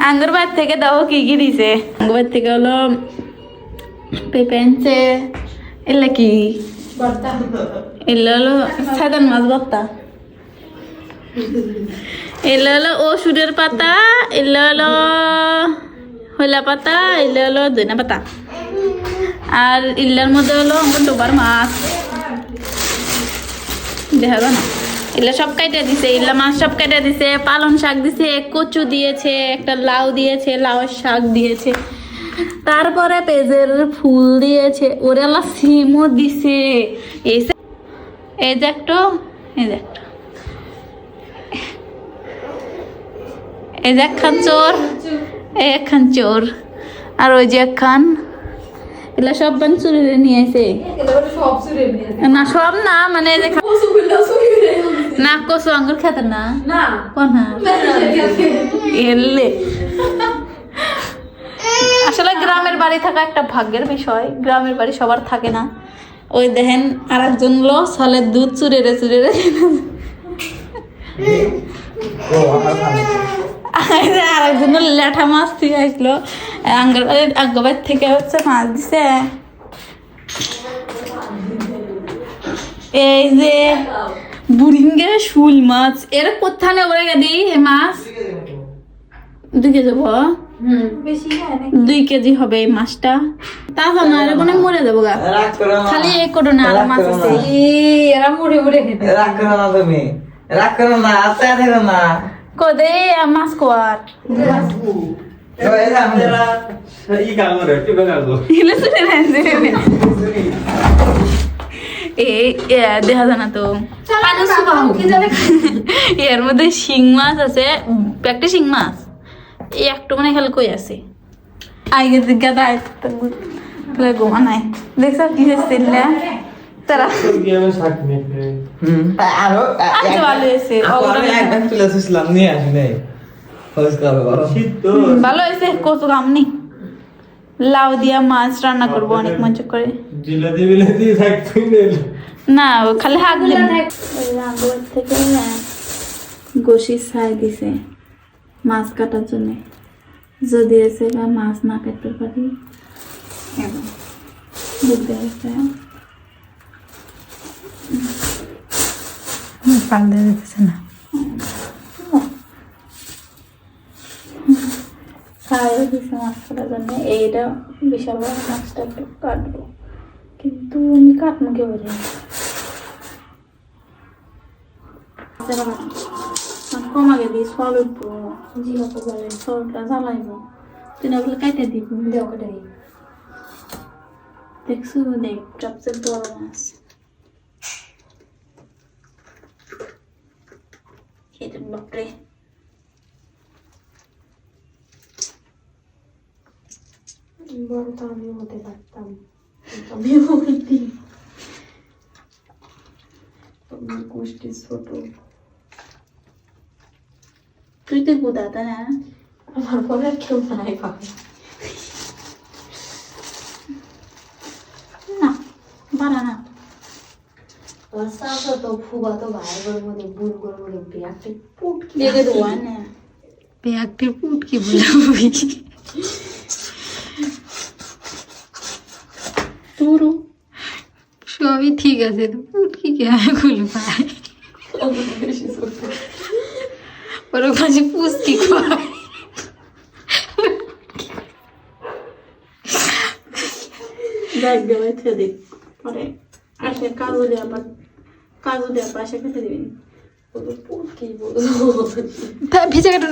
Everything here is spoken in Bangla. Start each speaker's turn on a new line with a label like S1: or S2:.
S1: আঙ্গুর বাদ থেকে দাও কি কি দিছে আঙ্গুর বাদ থেকে হলো পেঁপে আনছে এলা কি এলা হলো সাধারণ মাছ ভর্তা এলা হলো ওষুধের পাতা এলা হলো হইলা পাতা এলা হলো ধনিয়া পাতা আর ইল্লার মধ্যে হলো ডোবার মাছ দেখা না ইল্লা সব কাইটা দিছে ইল্লা মাছ সব কাইটা দিছে পালং শাক দিছে কচু দিয়েছে একটা লাউ দিয়েছে লাউয়ের শাক দিয়েছে তারপরে পেঁপের ফুল দিয়েছে ওরেলা সিমও দিছে এই যে একটা এই যে একখান চোর একখান চোর আর ওই যে একখান এগুলা সব বান চুরি নিয়ে আসে না সব না মানে না কচু আঙ্গুর খেতে না এলে আসলে গ্রামের বাড়ি থাকা একটা ভাগ্যের বিষয় গ্রামের বাড়ি সবার থাকে না ওই দেখেন আর একজন লো সালের দুধ চুরে আর একজন ল্যাঠা মাছ থেকে আসলো আঙ্গবাড়ি থেকে হচ্ছে মাছ দিছে এই যে বুড়িঙ্গের শুল মাছ এর কোথানে ওরে দিই মাছ 2 কেজি যাবো 2 কেজি হবে এই মাছটা তাহলে না এর কোনো মরে যাবো গা খালি এই কোটো না মাছ আছে এরা মরে খেতে রাগ করো না তুমি রাগ করো না আস্তে থাকো না কোদে মাছ কোয়ার দেখা যায় না তো এর মধ্যে শিং মাছ আছে একটা শিং মাছ এই একটু মানে খেলে কই আছে আগে জিজ্ঞাসা গোমা নাই দেখছ কি হয়েছে তারা ভালো হয়েছে ভালো হয়েছে কত কাম নেই লাউ দিয়া মাছ রান্না করবো অনেক মজা করে না খালি হাত থেকে গোসি ছাই দিছে মাছ কাটার জন্য যদি এসে বা মাছ না কাটতে পারি বুঝতে পারছে পাল্টে দিতেছে না ছাইও দিছে মাছ কাটার জন্য এইটা বিশাল বড় মাছটা একটু কাটবো কিন্তু আমি কাটবো কে বলি কম আগে দিই সল উঠবো জিরাটা বলে সলটা জ্বালাইবো তুই না বলে কাইতে দিব দেও কেটে দিই দেখছো দেখ সবচেয়ে বড় মাছ খেতে বাপরে বড় তো আমিও হতে পারতাম আমিও হইতি তোমার গোষ্ঠী ছোট তুই তো গুদাতা না আমার পরে কেউ নাই পাবে না বাড়া না সাথে তো ফুবা তো ভাইয়ের মধ্যে বুড় করে ব্যাগটি পুটকি দেখে দেবো না ব্যাগটি পুটকি বলবি তোর সবই ঠিক আছে তো পুটকি কে খুলে পায় ওর কাছে পুষ্টি খায় দেখ দেওয়াইতে দেখ পরে আসে কাজু দেওয়া পাশে খেতে দিবেন পুটকি বলবো ভিজে কাটো